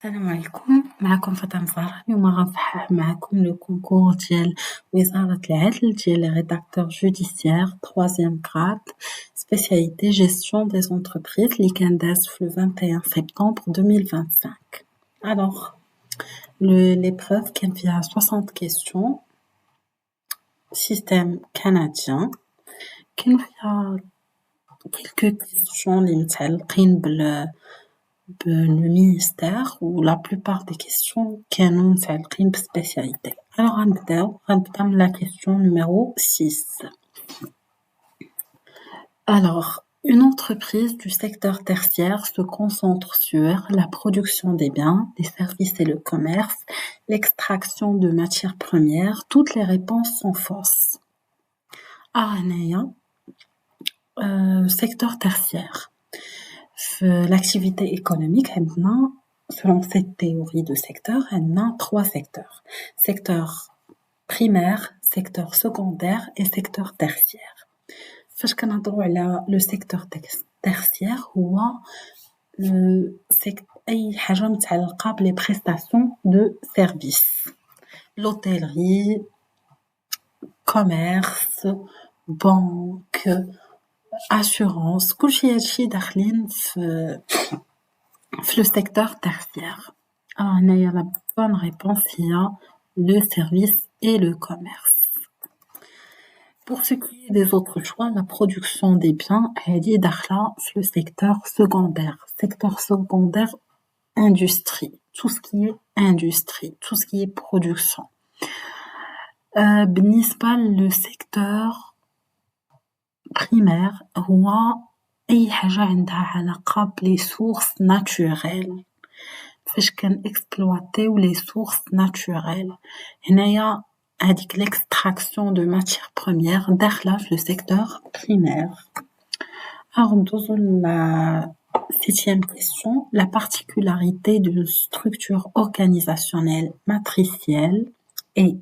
السلام عليكم، معكم فاطمة زهرة. اليوم غنصحح معكم لو كونكور ديال وزارة العدل ديال ريداكتور جوديسيير 3e grade spécialité gestion des entreprises اللي كان داز في 21 سبتمبر 2025. Alors, l'épreuve كان فيها 60 questions, système canadien. كانوا فيها quelques questions اللي متعلقين le ministère où la plupart des questions كانوا متعلقين بspécialité. Alors غنبداو من la question numéro 6. Alors, une entreprise du secteur tertiaire se concentre sur la production des biens, les services et le commerce, l'extraction de matières premières. Toutes les réponses sont fausses. هنايا secteur tertiaire. L'activité économique, selon cette théorie de secteur, elle a 3 secteurs. Secteur primaire, secteur secondaire et secteur tertiaire. فاش كنهضروا على le secteur tertiaire هو أي حاجة متعلقة بلي prestations de services. L'hôtellerie, commerce, banque, assurance, كلشي هادشي داخلين في le secteur tertiaire. Alors هنايا la bonne réponse هي le service et le commerce. Pour ce qui est des autres choix, la production des biens هادي داخلة في le secteur secondaire. Secteur secondaire, industrie, tout ce qui est industrie, tout ce qui est production. بالنسبة le secteur primaire هو أي حاجة عندها علاقة بلي sources naturelles. فاش كنexploiter les sources naturelles. هنايا هذيك l'extraction de matières premières داخلة في le secteur primaire. Alors ندوزو la 7e question. La particularité d'une structure organisationnelle matricielle est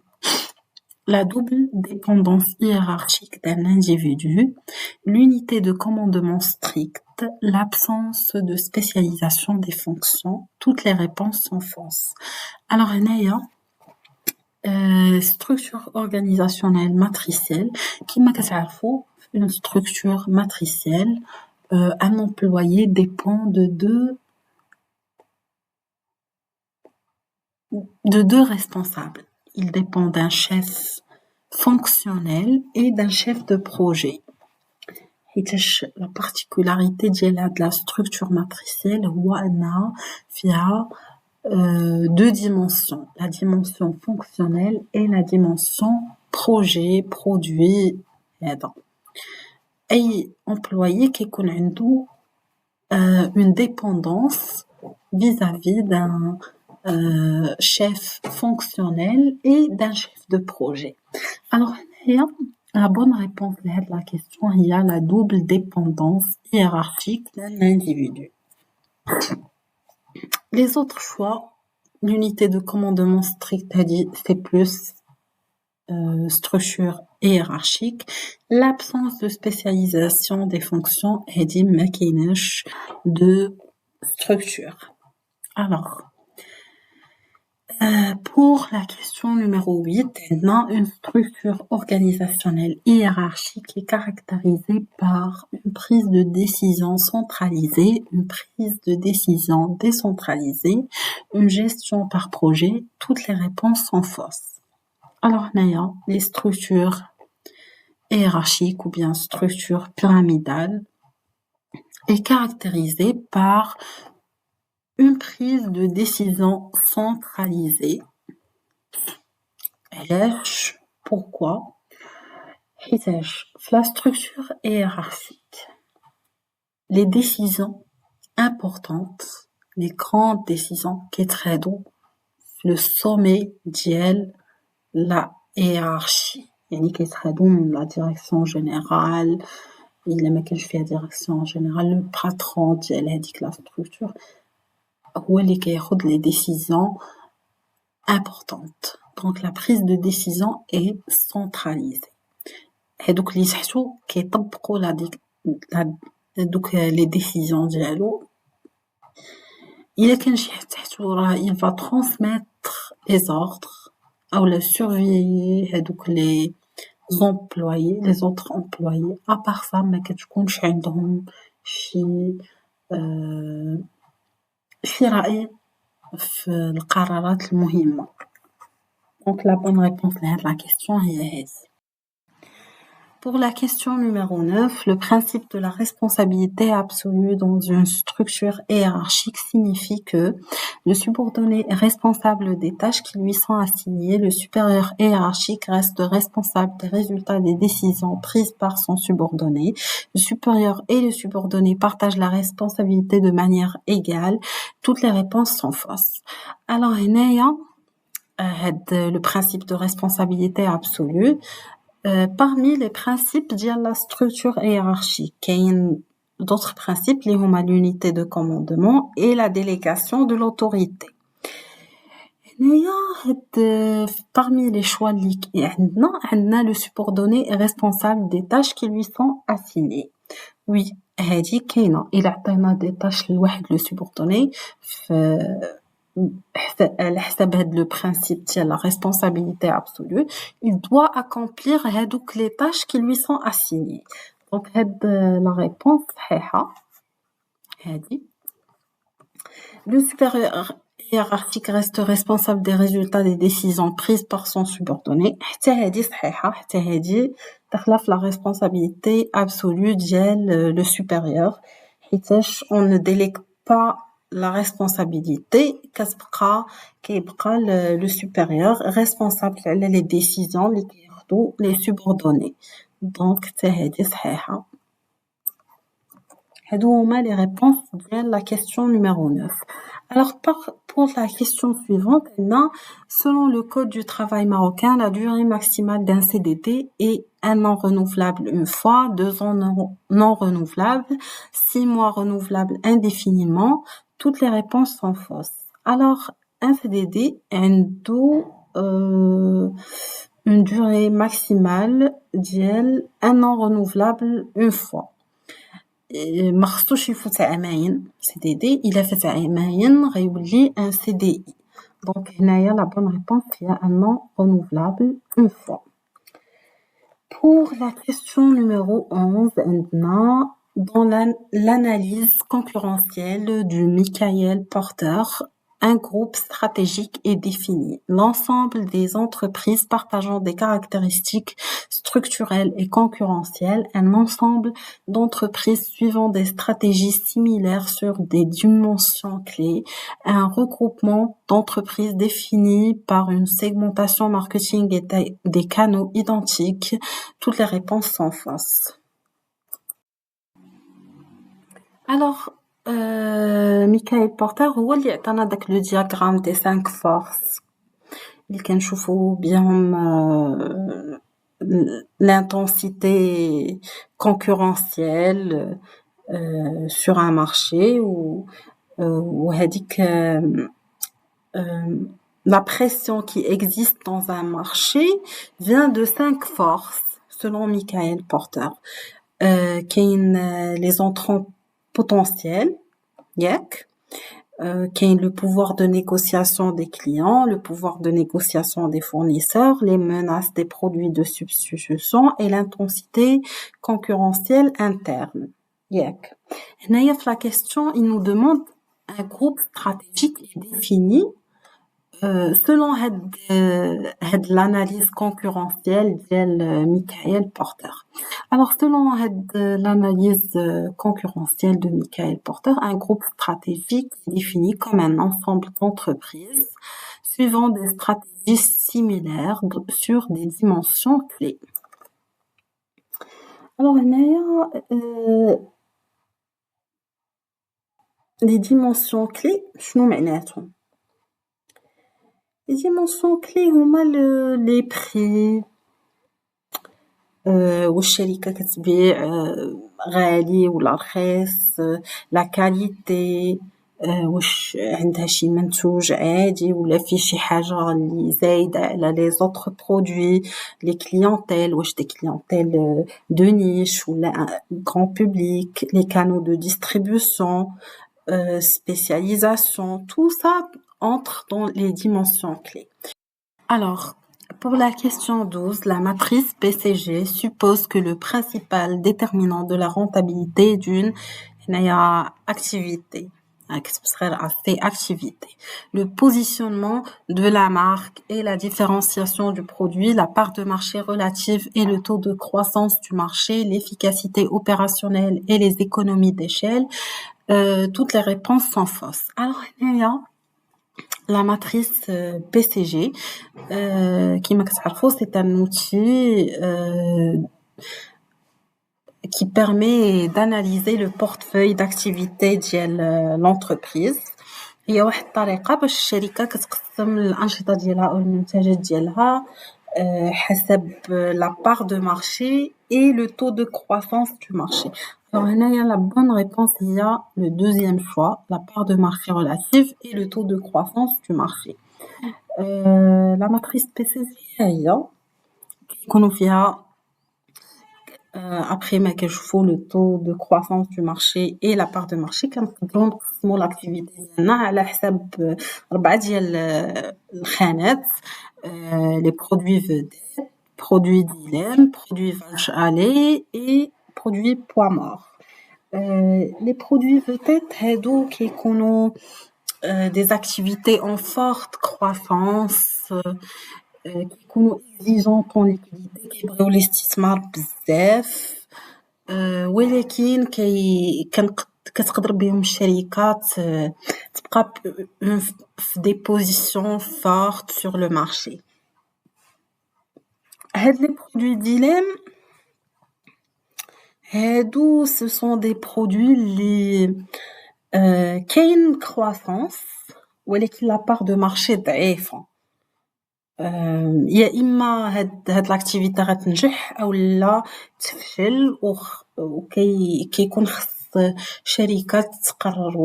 la double dépendance hiérarchique d'un individu, l'unité de commandement stricte, l'absence de spécialisation des fonctions. Toutes les réponses sont fausses. Alors, هنايا structure organisationnelle matricielle, كما كتعرفوا une structure matricielle, un employé dépend de deux responsables. Il dépend d'un chef fonctionnel et d'un chef de projet. La particularité de la structure matricielle هو أنها فيها deux dimensions, la dimension fonctionnelle et la dimension projet, produit. أي employé كيكون عنده une dépendance vis-à-vis d'un chef fonctionnel et d'un chef de projet. Alors, la bonne réponse à la question, il y a la double dépendance hiérarchique d'un individu. Les autres choix, l'unité de commandement stricte, c'est plus structure hiérarchique. L'absence de spécialisation des fonctions, ما كايناش de structure. Alors, pour la question numéro 8, une structure organisationnelle hiérarchique est caractérisée par une prise de décision centralisée, une prise de décision décentralisée, une gestion par projet. Toutes les réponses sont fausses. Alors, les structures hiérarchiques ou bien structures pyramidales est caractérisée par une prise de décision centralisée. Pourquoi? La structure hiérarchique, les décisions importantes, les grandes décisions qui traitent le sommet de la hiérarchie, يعني كيتخذوا la direction générale, إلا ما كانش فيها direction générale, le patron ديال هذيك la structure هو اللي كياخذ les décisions importantes. Donc la prise de décision est centralisée. هادوك اللي تحتو كيطبقوا دوك les décisions ديالو إلا كان شي حد تحتو راه il va transmettre les ordres أولا surveiller هادوك les employés les autres employés à part ça ما كتكونش عندهم شي شي رأي في القرارات المهمة. Donc la bonne réponse لهاد la question هي هذه. Pour la question numéro 9, le principe de la responsabilité absolue dans une structure hiérarchique signifie que le subordonné est responsable des tâches qui lui sont assignées, le supérieur hiérarchique reste responsable des résultats des décisions prises par son subordonné, le supérieur et le subordonné partagent la responsabilité de manière égale, toutes les réponses sont fausses. Alors, le principe de responsabilité absolue, parmi les principes de la structure hiérarchique, il y a d'autres principes, l'unité de commandement et la délégation de l'autorité. Parmi les choix on a le subordonné responsable des tâches qui lui sont assignées. Oui, il a des tâches le subordonné le principe de la responsabilité absolue, il doit accomplir les tâches qui lui sont assignées. Donc, la réponse est le supérieur hiérarchique reste responsable des résultats des décisions prises par son subordonné. La responsabilité absolue de le supérieur. On ne délègue pas la responsabilité كيبقى le supérieur responsable على les décisions اللي كياخذوا les subordonnés. Donc هذه صحيحة. هادو هما les réponses de la question numéro 9. Alors pour la question suivante, selon le code du travail marocain, la durée maximale d'un CDD est 1 an renouvelable une fois, 2 ans non renouvelables, 6 mois renouvelables indéfiniment. Toutes les réponses sont fausses. Alors, un CDD a une durée maximale ديال 1 an renouvelable une fois. ما خصوش يفوت عامين CDD, il a fait عامين غيولي un CDI. Donc هنايا la bonne réponse هي 1 an renouvelable une fois. Pour la question numéro 11, dans l'analyse concurrentielle du Michael Porter, un groupe stratégique est défini. L'ensemble des entreprises partageant des caractéristiques structurelles et concurrentielles, un ensemble d'entreprises suivant des stratégies similaires sur des dimensions clés, un regroupement d'entreprises défini par une segmentation marketing et des canaux identiques. Toutes les réponses sont fausses. Alors, Michael Porter هو اللي عطانا داك لو دياغرام دي 5 فورس اللي كنشوفوا بهم l'intensité concurrentielle sur un marché ou وهذيك la pression qui existe dans un marché vient de 5 forces selon Michael Porter. Les entrants potentiels, le pouvoir de négociation des clients, le pouvoir de négociation des fournisseurs, les menaces des produits de substitution et l'intensité concurrentielle interne. Là, la question, il nous demande un groupe stratégique défini selon l'analyse concurrentielle de Michael Porter. Alors, selon l'analyse concurrentielle de Michael Porter, un groupe stratégique est défini comme un ensemble d'entreprises suivant des stratégies similaires sur des dimensions clés. Alors, les dimensions clés, شنو معناتهم؟ Les dimensions clés هما les prix والشركة كتبيع غالي ولا رخيص la qualité واش عندها شي منتوج عادي ولا فيه شي حاجة اللي زايدة على les autres produits les clientèles واش des clientèles de niche ولا grand public les canaux de distribution spécialisation, tout ça entre dans les dimensions clés. Alors, pour la question 12, la matrice BCG suppose que le principal déterminant de la rentabilité d'une activité, activité, le positionnement de la marque et la différenciation du produit, la part de marché relative et le taux de croissance du marché, l'efficacité opérationnelle et les économies d'échelle, toutes les réponses sont fausses. Alors, il y a la matrice BCG, qui c'est un outil qui permet d'analyser le portefeuille d'activités ديال l'entreprise. هي واحد الطريقة باش الشركة كتقسم الأنشطة ديالها أو المنتجات ديالها حسب la part de marché et le taux de croissance du marché. Alors هنايا la bonne réponse هي le deuxième choix, la part de marché relative et le taux de croissance du marché. La matrice BCG هي كيكونوا فيها après ما كنشوفوا le taux de croissance du marché et la part de marché كنقدروا نقسموا l'activité ديالنا على حساب 4 ديال الخانات les produits vedettes, produits dilemme, produits vache à lait et produits poids mort. Les produits vedettes هادو كيكونوا des activités en forte croissance كيكونوا exigeantes en liquidité كيبغيو الاستثمار بزاف ولكن كتقدر بهم الشركات تبقى في des positions fortes sur le marché. هاد les produits dilemme هادو ce sont des produits اللي كاين croissance ولكن la part de marché ضعيفة. يا إما هاد l'activité غتنجح أو لا تفشل كيكون خص شركات تقرر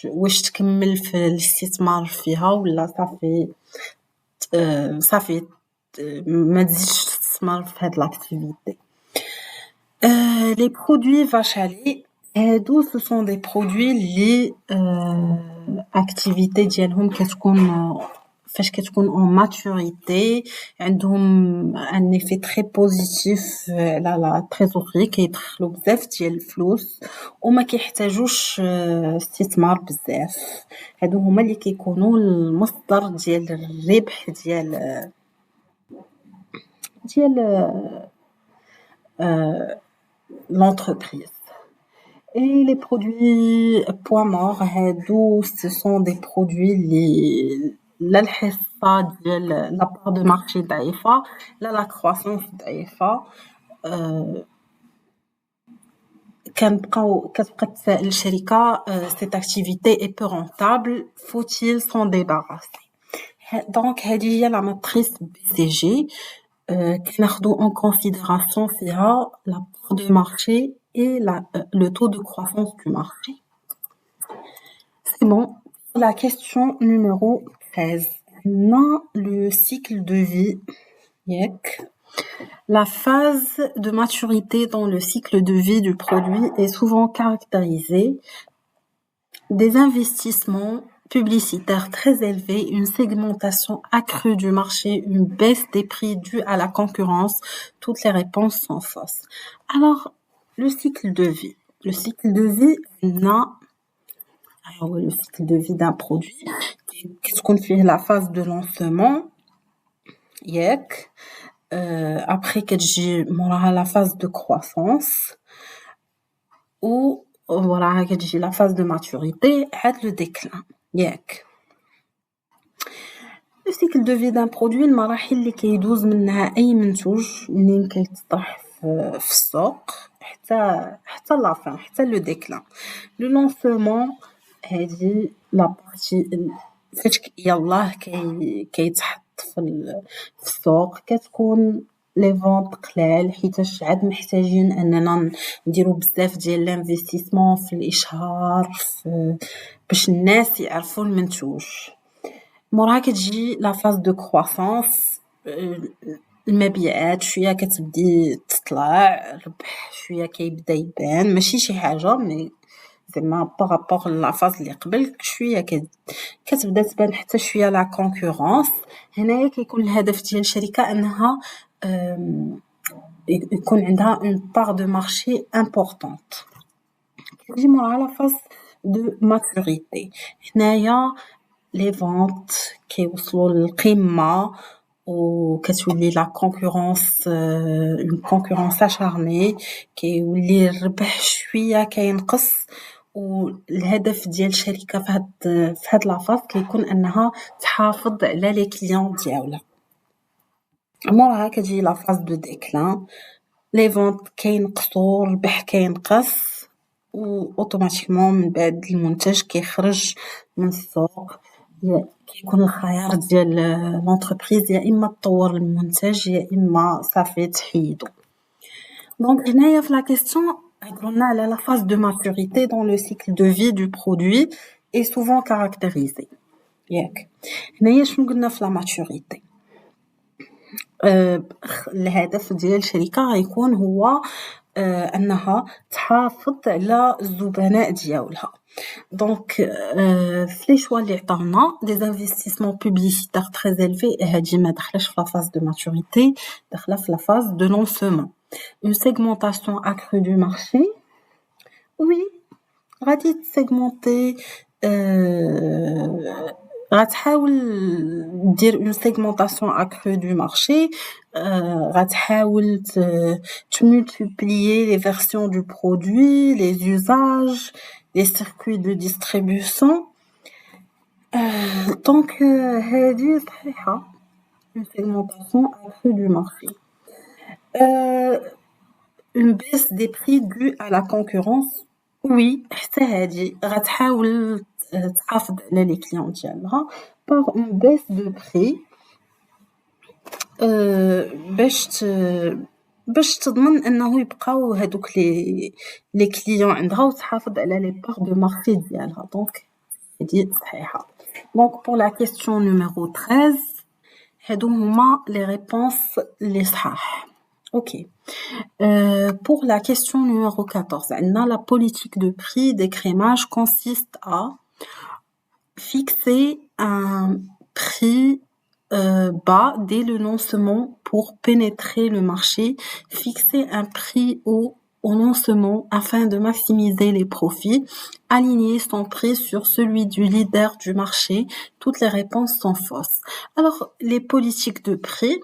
واش تكمل في الاستثمار فيها ولا صافي ما تزيدش تستثمر في هاد l'activité. Les produits vache à lait هادو ce sont des produits اللي activité ديالهم كتكون فاش كتكون en maturité عندهم un effet très positif على la trésorerie كيدخلوا بزاف ديال الفلوس وما كيحتاجوش استثمار بزاف. هادو هما اللي كيكونوا المصدر ديال الربح ديال l'entreprise. Et les produits poids mort هادو ce sont des produits اللي لا الحصة ديال la part de marché ضعيفة لا la croissance ضعيفة. كتبقى تسائل الشركة cette activité est peu rentable, faut-il s'en débarrasser. Donc هذه هي la matrice BCG كناخدو en considération فيها la part de marché et le taux de croissance du marché. C'est bon. La question numéro 13. Non, le cycle de vie. La phase de maturité dans le cycle de vie du produit est souvent caractérisée des investissements publicitaires très élevés, une segmentation accrue du marché, une baisse des prix due à la concurrence. Toutes les réponses sont fausses. Alors, le cycle de vie. Le cycle de vie, le cycle de vie d'un produit. Qu'est-ce qu'on fait? La phase de lancement. Après كتجي موراها la phase de croissance ou voilà كتجي la phase de maturité عاد le déclin. Le cycle de vie d'un produit المراحل اللي كيدوز منها أي منتوج منين كيتطرح في السوق حتى la fin حتى le déclin. Le lancement هذه la partie فاش يلاه كيتحط في السوق كتكون لي فونط قلال حيتاش عاد محتاجين اننا نديرو بزاف ديال الانفستيسمون في الاشهار باش الناس يعرفوا المنتوج. موراها كتجي لا فاز دو كرواسونس المبيعات شويه كتبدي تطلع الربح شويه كيبدا يبان ماشي شي حاجه مي زعما بارابور لا فاز اللي قبل شويه كتبدا تبان حتى شويه لا كونكورونس. هنايا كيكون الهدف ديال الشركه انها يكون عندها اون بار دو مارشي امبورطونت. كنجي موراها لا فاز دو ماتوريتي. هنايا لي فونت كيوصلوا للقمه وكتولي لا كونكورونس اون كونكورونس اشارني، كيولي الربح شويه كينقص، والهدف ديال الشركه في هاد لافاز كيكون انها تحافظ على لي كليون ديالها. موراها كتجي لا فاز دو ديكلان، لي فونت كينقصوا، الربح كينقص، و اوتوماتيكمون من بعد المنتج كيخرج من السوق. كيكون الخيار ديال لونتربريز يا اما تطور المنتج يا اما صافي تحيدو. دونك هنايا في لا كيسيون هضرنا على لا فاز دو ماتوريتي دون لو سيكل دو في دو برودوي اي سوفون كاركتيريزي. ياك هنايا شنو قلنا في لا ماتوريتي؟ الهدف ديال الشركه غيكون هو انها تحافظ على الزبناء ديالها. دونك في لي شوا اللي عطاونا دي انفستيسمون بوبليسيتير تري élevés، هادي ما دخلش في لا فاز دو ماتوريتي، داخله في لا فاز دو لونسمون. اون سيغمونطاسيون accrue du marché. وي غادي تسيغمونتي، غتحاول دير اون سيغمونطاسيون accrue du marché، غتحاول تمultiplier les versions du produit, les usages, les circuits de distribution. Donc هذه صحيحة une segmentation accrue du marché. Une baisse des prix due à la concurrence. Oui حتى هذه غتحاول تحافظ على لي كليون ديالها par une baisse de prix باش تضمن انه يبقاو هذوك لي كليون عندها وتحافظ على لي بار دو مارشي ديالها. دونك هذه صحيحه. دونك pour la question numéro 13 هادو هما لي ريبونس لي صحاح. اوكي. Pour la question numéro 14 عندنا la politique de prix d'écrémage consiste à fixer un prix bas dès le lancement pour pénétrer le marché, fixer un prix au lancement afin de maximiser les profits, aligner son prix sur celui du leader du marché. Toutes les réponses sont fausses. Alors, les politiques de prix,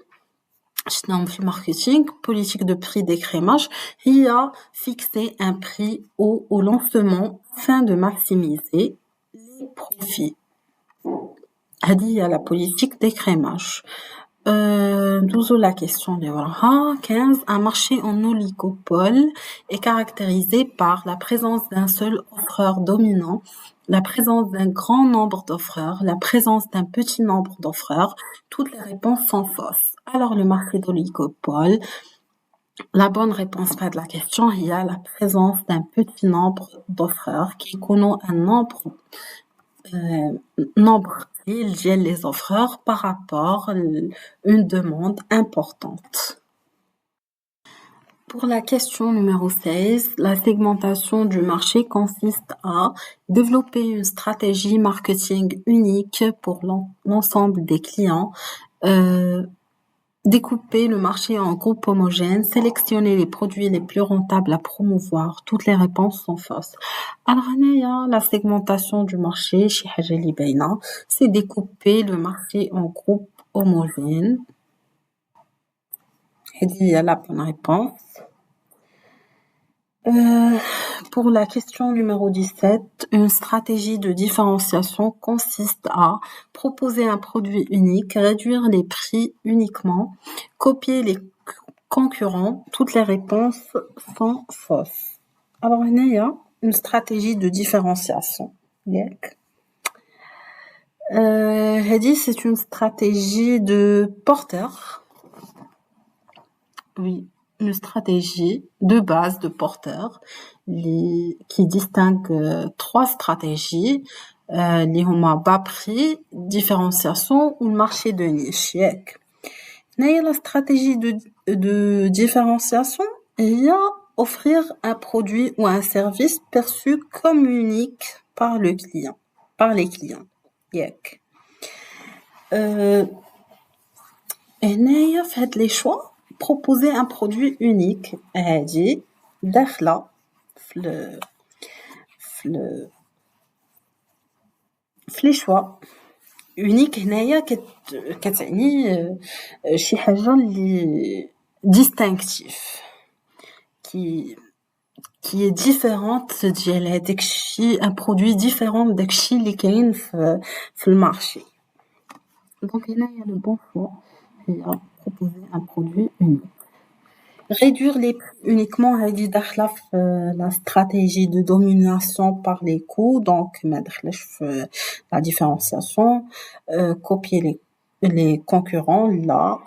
dans le marketing, politique de prix d'écrémage, il y a fixé un prix au lancement afin de maximiser les profits. هذه هي la politique d'écrémage. Nous la question de 15. Un marché en oligopole est caractérisé par la présence d'un seul offreur dominant, la présence d'un grand nombre d'offreurs, la présence d'un petit nombre d'offreurs. Toutes les réponses sont fausses. Alors le marché d'oligopole, la bonne réponse de la question, il y a la présence d'un petit nombre d'offreurs qui connaît un nombre les offreurs par rapport à une demande importante. Pour la question numéro 16, la segmentation du marché consiste à développer une stratégie marketing unique pour l'ensemble des clients, découper le marché en groupes homogènes, sélectionner les produits les plus rentables à promouvoir. Toutes les réponses sont fausses. Alors, la segmentation du marché, c'est découper le marché en groupes homogènes. Il y a la bonne réponse. Pour la question numéro 17, une stratégie de différenciation consiste à proposer un produit unique, réduire les prix uniquement, copier les concurrents. Toutes les réponses sont fausses. Alors, il y a une stratégie de différenciation. C'est une stratégie de porteur. Oui. Une stratégie de base de porteur qui distingue trois stratégies, les bas prix, différenciation ou le marché de niche. La stratégie de différenciation, il y a offrir un produit ou un service perçu comme unique par le client, par les clients. ياك. هنايا في هاد لي شوا proposer un produit unique هادي داخلة في لي شوا unique هنايا كتعني شي حاجة اللي distinctif qui est différente ديال هذاك الشيء un produit différent داك الشيء اللي كاين في المارشي. Donc هنايا le bon choix هي proposer un produit unique. Réduire les prix uniquement هذه داخلة في la stratégie de domination par les coûts, donc ما دخلش في la différenciation. Copier les concurrents là,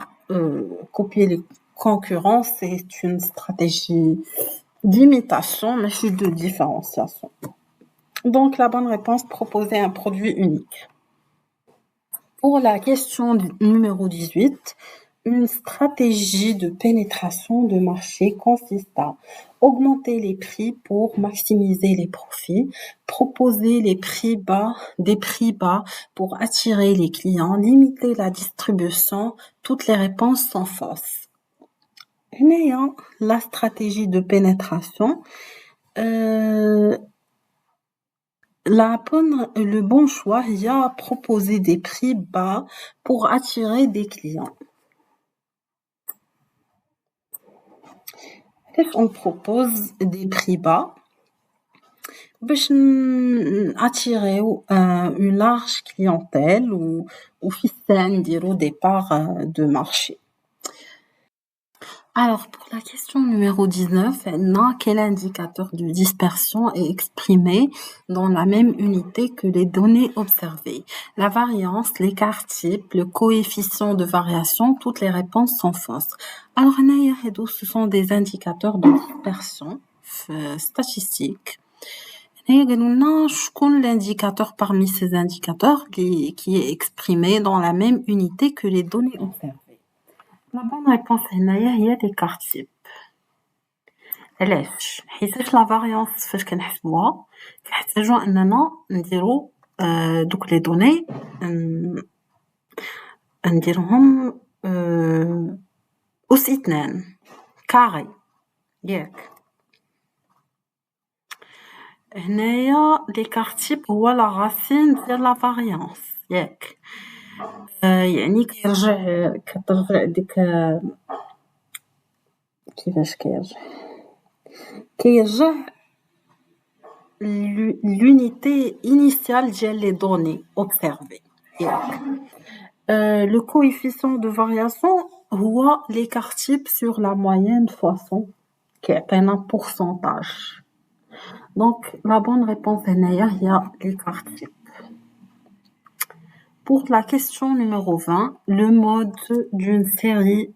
copier les concurrents c'est une stratégie d'imitation mais c'est de différenciation. Donc la bonne réponse, proposer un produit unique. Pour la question numéro 18, une stratégie de pénétration de marché consiste à augmenter les prix pour maximiser les profits, proposer des prix bas pour attirer les clients, limiter la distribution. Toutes les réponses sont fausses. La stratégie de pénétration, le bon choix, il y a proposer des prix bas pour attirer des clients. On propose des prix bas pour attirer une large clientèle ou faire des parts de marché. Alors, pour la question numéro 19, quel indicateur de dispersion est exprimé dans la même unité que les données observées? La variance, l'écart type, le coefficient de variation, toutes les réponses sont fausses. Alors, ce sont des indicateurs de dispersion statistiques. L'indicateur parmi ces indicateurs qui est exprimé dans la même unité que les données observées. La bonne réponse هي l'écart type. علاش حيت لا فاريانس فاش كنحسبوها كنحتاجو اننا نديرو دوك لي دوني نديرهم أس 2 كاري ياك. هنايا l'écart type هو لا راسين ديال لا فاريانس ياك. يعني كترجع ديك كيفاش كيرجع l'unité initiale ديال les données observées. Le coefficient de variation هو l'écart type sur la moyenne fois 100 كيعطينا pourcentage. Donc la bonne réponse هي l'écart type. Pour la question numéro 20, le mode d'une série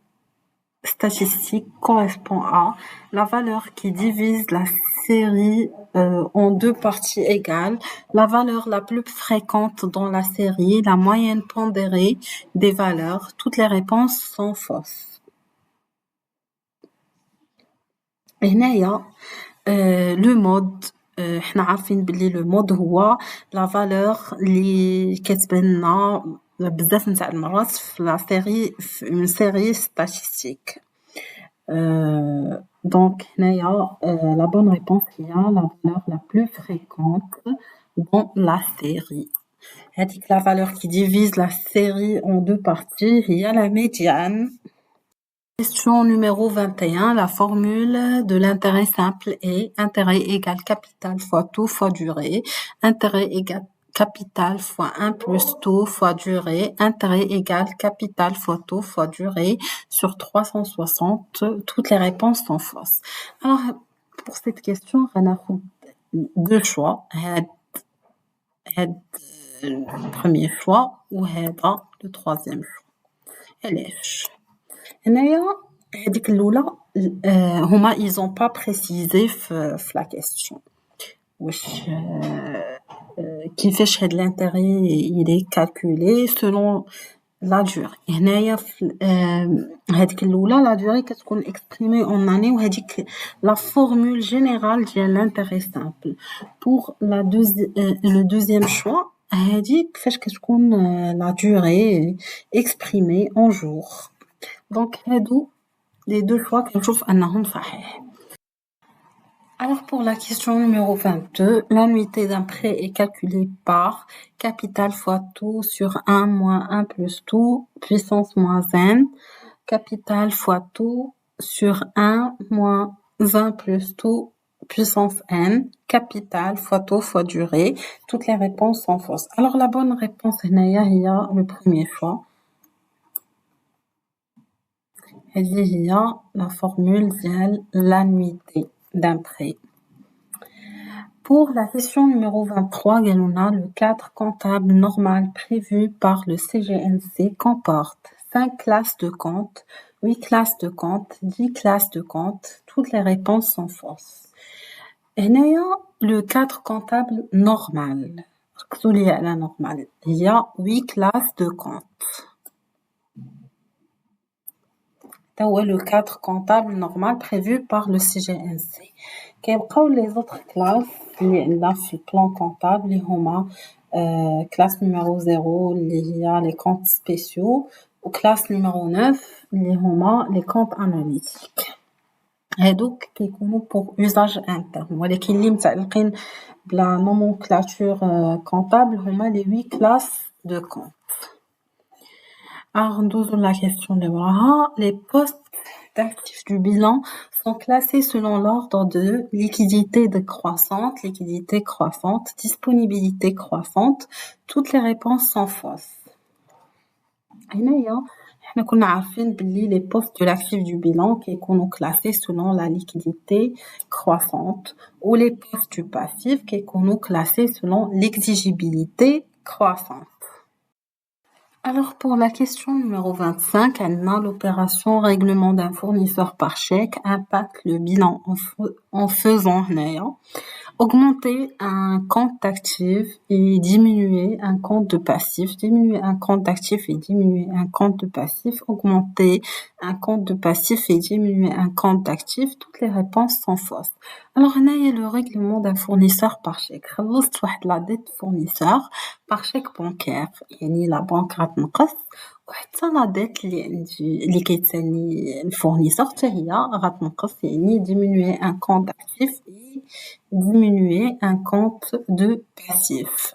statistique correspond à la valeur qui divise la série en deux parties égales, la valeur la plus fréquente dans la série, la moyenne pondérée des valeurs. Toutes les réponses sont fausses. هنايا le mode حنا عارفين بلي le mode هو la valeur اللي كتبان لنا بزاف نتاع المرات في لا سيري في une série statistique. Donc هنايا la bonne réponse هي la valeur la plus fréquente dans la série. هذيك la valeur qui divise la série en deux parties هي la médiane. Question numéro 21, la formule de l'intérêt simple est intérêt égale capital fois taux fois durée, intérêt égale capital fois 1 plus taux fois durée, intérêt égale capital fois taux fois durée sur 360. Toutes les réponses sont fausses. Alors, pour cette question, on a deux choix. Le premier choix ou le troisième choix. هنايا هذيك الاولى هما ils ont pas précisé في la question واش كيفاش هاد l'intérêt il est calculé selon la durée. هنايا هذيك الأولى la durée كتكون exprimée en année وهذيك la formule générale ديال l'intérêt simple. Pour le deuxième choix هذيك فاش كتكون la durée exprimée en jours. Donc هادو les deux choix كنشوف أنهم صحيح. Alors pour la question numéro 22, l'annuité d'un prêt est calculée par capital fois tout sur 1 moins 1 plus tout puissance moins n, capital fois tout sur 1 moins 1 plus tout puissance n, capital fois tout fois durée. Toutes les réponses sont fausses. Alors la bonne réponse il y a le premier choix. Il y a la formule de l'annuité d'un prêt. Pour la question numéro 23, on a le cadre comptable normal prévu par le CGNC comporte 5 classes de compte, 8 classes de compte, 10 classes de compte. Toutes les réponses sont fausses. Et le cadre comptable normal. Il y a 8 classes de compte. C'est le cadre comptable normal prévu par le CGNC. Les autres classes dans le plan comptable, classe numéro 0, il y a les comptes spéciaux, ou classe numéro 9, les comptes analytiques. Et donc, qui sont pour usage interne. ولكن اللي متعلقين بلا nomenclature comptable, les 8 classes de compte. Alors, nous avons la question de les postes d'actifs du bilan sont classés selon l'ordre de liquidité décroissante, liquidité croissante, disponibilité croissante. Toutes les réponses sont fausses. Nous connaissons les postes de l'actif du bilan qui sont classés selon la liquidité croissante ou les postes du passif qui sont classés selon l'exigibilité croissante. Alors pour la question numéro 25, l'opération règlement d'un fournisseur par chèque impacte le bilan en faisant augmenter un compte d'actif et diminuer un compte de passif, diminuer un compte d'actif et diminuer un compte de passif, augmenter un compte de passif et diminuer un compte d'actif. Toutes les réponses sont fausses. Alors, il y a le règlement d'un fournisseur par chèque. خلصت واحد la dette fournisseur par chèque bancaire. يعني la banque غتنقص وحتى la dette اللي كيتسالي الفورنيسور حتى هي غتنقص يعني diminuer un compte d'actif et diminuer un compte de passif.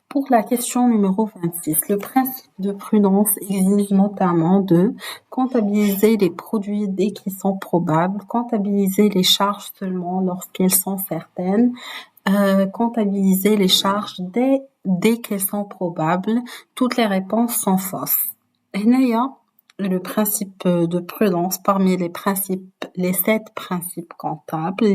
Pour la question numéro 26, le principe de prudence exige notamment de comptabiliser les produits dès qu'ils sont probables, comptabiliser les charges seulement lorsqu'elles sont certaines, comptabiliser les charges dès qu'elles sont probables. Toutes les réponses sont fausses. Le principe de prudence parmi les 7 principes comptables.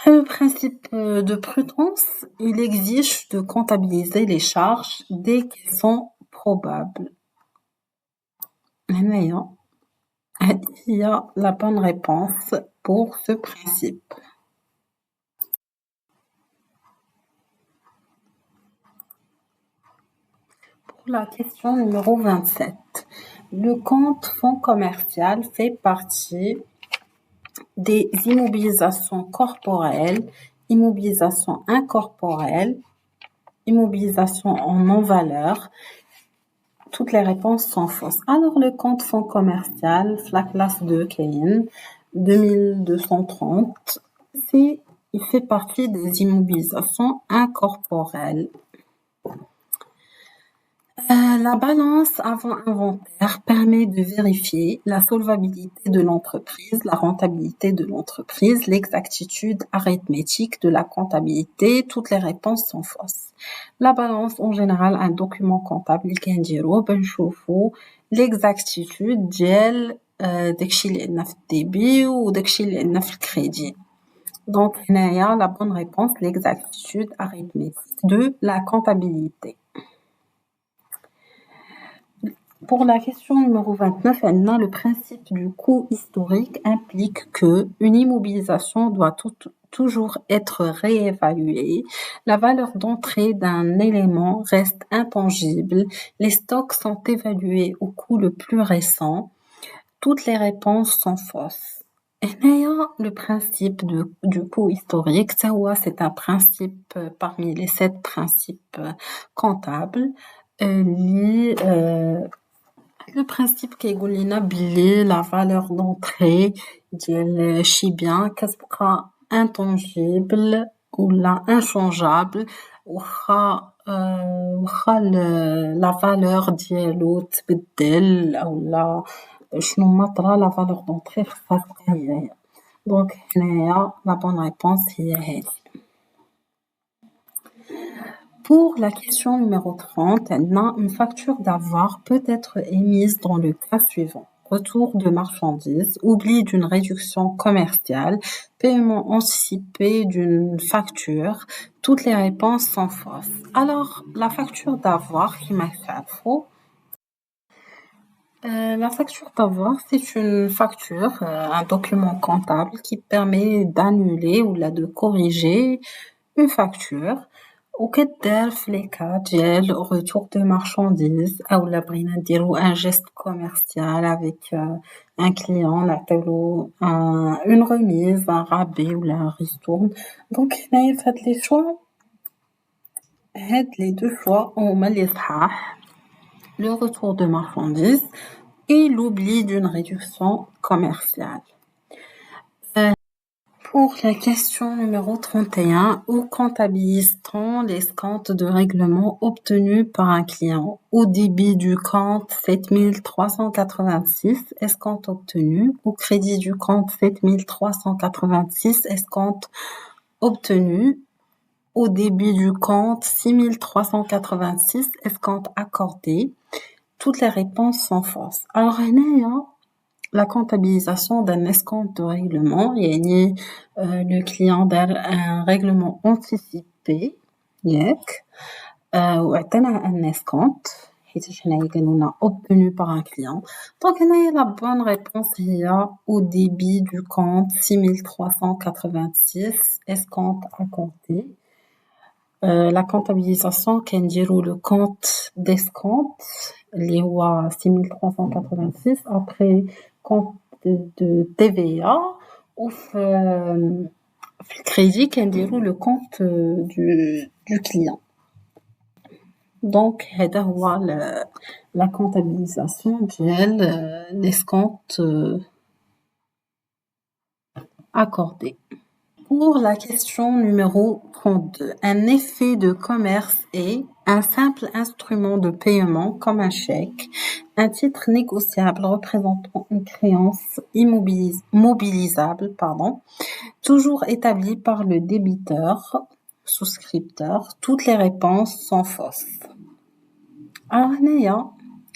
Le principe de prudence, il exige de comptabiliser les charges dès qu'elles sont probables. Il y a la bonne réponse pour ce principe. Pour la question numéro 27, le compte fonds commercial fait partie des immobilisations corporelles, immobilisations incorporelles, immobilisation en non-valeur. Toutes les réponses sont fausses. Alors, le compte fonds commercial, la classe 2, Kane, 2230, il fait partie des immobilisations incorporelles. La balance avant inventaire permet de vérifier la solvabilité de l'entreprise, la rentabilité de l'entreprise, l'exactitude arithmétique de la comptabilité. Toutes les réponses sont fausses. La balance, en général, un document comptable qui نديرو بنشوفو l'exactitude ديال داكشي اللي عندنا في الديبي وداكشي اللي عندنا في الكريدي. Donc, هنايا la bonne réponse, l'exactitude arithmétique de la comptabilité. Pour la question numéro 29, le principe du coût historique implique que une immobilisation doit toujours être réévaluée. La valeur d'entrée d'un élément reste intangible. Les stocks sont évalués au coût le plus récent. Toutes les réponses sont fausses. هنايا le principe du coût historique, c'est un principe parmi les 7 principes comptables. Le principe كيقول لنا بلي la valeur d'entrée ديال شي بيان كتبقى intangible ولا inchangeable واخا la valeur ديالو تبدل اولا شنو ما طرا la valeur d'entrée خصها تبقى هي. دونك هنايا la bonne réponse هي هذه. Pour la question numéro 30, une facture d'avoir peut être émise dans le cas suivant. Retour de marchandises, oubli d'une réduction commerciale, paiement anticipé d'une facture. Toutes les réponses sont fausses. Alors, la facture d'avoir qui m'a fait faux. La facture d'avoir, c'est une facture, un document comptable qui permet d'annuler ou là de corriger une facture. وكدار في les cas ديال retour de marchandises اولا بغينا نديرو un geste commercial avec un client نعطيولو une remise un rabais ولا un ristourne. donc هنايا في هاد les choix هاد les deux choix هما اللي صحاح. Le retour de marchandises et l'oubli d'une réduction commerciale. Pour la question numéro 31, où comptabilise-t-on l'escompte de règlement obtenu par un client au débit du compte 7386, escompte obtenu, au crédit du compte 7386, escompte obtenu, au débit du compte 6386, escompte accordé. Toutes les réponses sont fausses. Alors, la comptabilisation d'un escompte de règlement, le client a un règlement anticipé, ou un escompte, obtenu par un client. Donc, la bonne réponse est au débit du compte 6386, escompte accordé. La comptabilisation كنديرو le compte d'escompte اللي هو 6386 après compte de TVA وفي الكريدي كنديرو le compte du client. Donc هذا هو la comptabilisation ديال l'escompte accordé. Pour la question numéro 32, un effet de commerce est un simple instrument de paiement comme un chèque, un titre négociable représentant une créance mobilisable, toujours établi par le débiteur, souscripteur. Toutes les réponses sont fausses. Alors,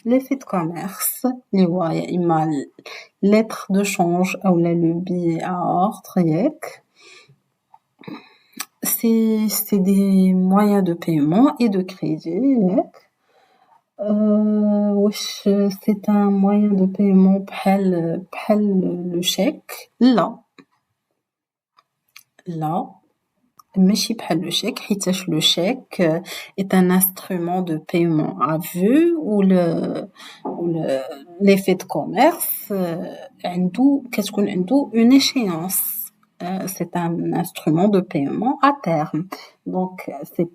l'effet de commerce, lettre de change ou le billet à ordre, c'est des moyens de paiement et de crédit. C'est un moyen de paiement بحال le chèque. Là, ماشي بحال le chèque حيتاش le chèque est un instrument de paiement à vue ou l'effet de commerce كتكون عنده une échéance. C'est un instrument de paiement à terme. Donc, c'est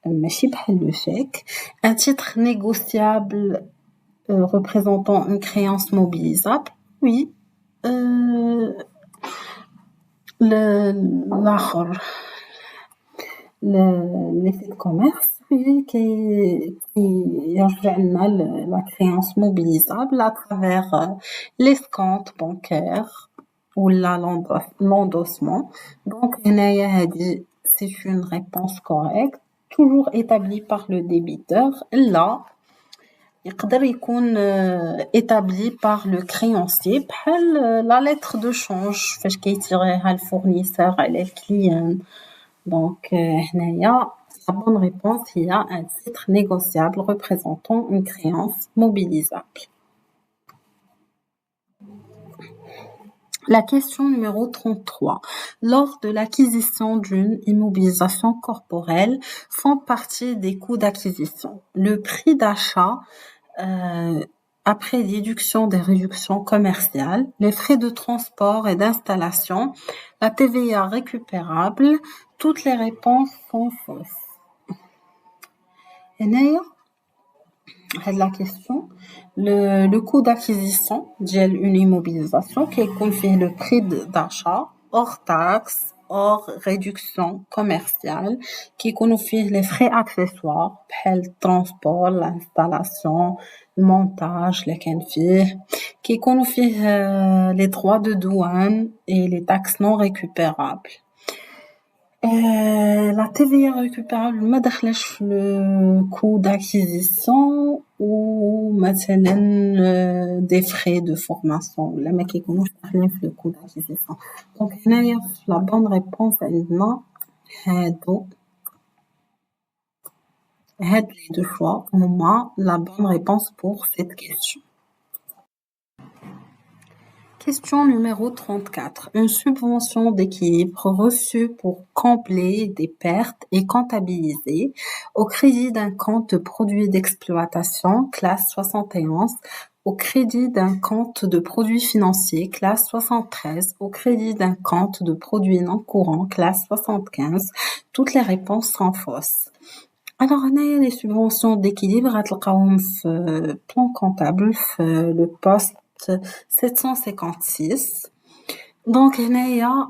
ماشي بحال le chèque. Un titre négociable représentant une créance mobilisable, oui. L'effet de commerce, oui, qui يرجع لنا la créance mobilisable à travers l'escompte bancaire ou l'endossement. Donc, c'est une réponse correcte, toujours établie par le débiteur. Là, يقدر يكون établi par le créancier بحال la lettre de change فاش كيتيريها الفورنيسور على الكليان. Donc, la bonne réponse il y a un titre négociable représentant une créance mobilisable. La question numéro 33. Lors de l'acquisition d'une immobilisation corporelle, font partie des coûts d'acquisition le prix d'achat après déduction des réductions commerciales, les frais de transport et d'installation, la TVA récupérable, toutes les réponses sont fausses. هنايا هاد la question le coût d'acquisition ديال une immobilisation كيكون فيه le prix d'achat hors taxe hors réduction commerciale كيكونوا فيه les frais accessoires بحال transport l'installation المونتاج اللي كان فيه كيكونوا فيه les droits de douane et les taxes non récupérables. La TVA récupérable ما دخلش في le coût d'acquisition ou مثلا des frais de formation ولا ما كيكونوش داخلين في le coût d'acquisition. Donc هنايا la bonne réponse عندنا هاد les deux choix هما la bonne réponse pour cette question. Question numéro 34. Une subvention d'équilibre reçue pour combler des pertes est comptabilisée au crédit d'un compte de produits d'exploitation, classe 71, au crédit d'un compte de produits financiers, classe 73, au crédit d'un compte de produits non courants, classe 75. Toutes les réponses sont fausses. Alors, on a les subventions d'équilibre, غتلقاوهم في plan comptable, في le poste 756. Donc, هنايا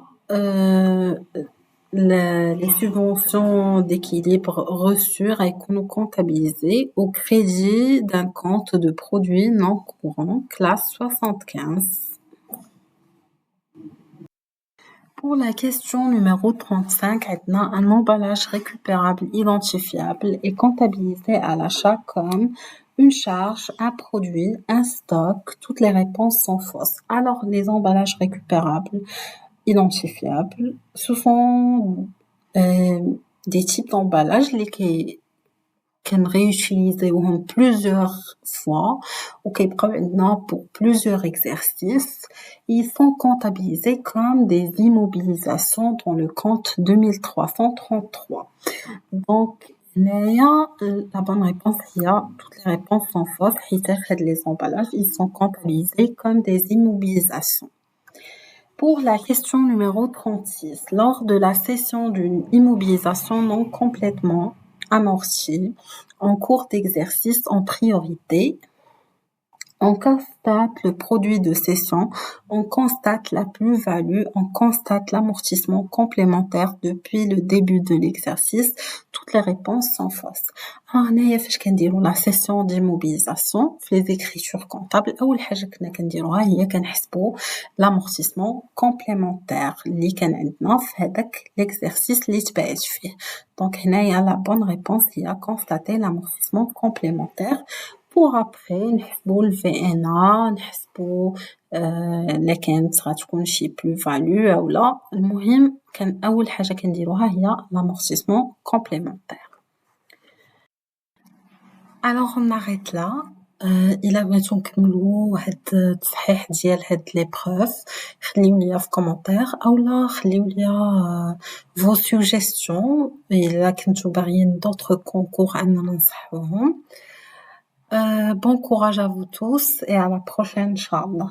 les subventions d'équilibre reçues غيكونوا comptabilisées au crédit d'un compte de produits non courants, classe 75. Pour la question numéro 35, un emballage récupérable identifiable est comptabilisé à l'achat comme une charge, un produit, un stock. Toutes les réponses sont fausses. Alors, les emballages récupérables identifiables, ce sont des types d'emballages qui كان réutiliséوهم plusieurs fois ou كيبقاو عندنا pour plusieurs exercices. Ils sont comptabilisés comme des immobilisations dans le compte 2333. Donc la bonne réponse toutes les réponses sont fausses. Les emballages ils sont comptabilisés comme des immobilisations. Pour la question numéro 36, lors de la cession d'une immobilisation non complètement amortie en cours d'exercice en priorité, on constate le produit de cession, on constate la plus-value, on constate l'amortissement complémentaire depuis le début de l'exercice. Toutes les réponses sont fausses. Alors, هنايا فاش كنديروا la cession d'immobilisation في les écritures comptables أول حاجة كنا كنديروها هي كنحسبوا l'amortissement complémentaire اللي كان عندنا في هذاك l'exercice اللي تبعت فيه. Donc هنايا la bonne réponse هي constater l'amortissement complémentaire. Pour après نحسبوا le VNA نحسبوا اللي كانت غتكون شي plus-value أو لا. المهم كان أول حاجة كنديروها هي l'amortissement complémentaire. Alors on arrête là. إلا بغيتو نكملوا هاد التصحيح ديال هاد l'épreuve خليو ليا في commentaire أولا خليو ليا vos suggestions إلا كنتو باغيين d'autres concours أننا ننصحوهم. Bon courage à vous tous et à la prochaine, Inch'Allah.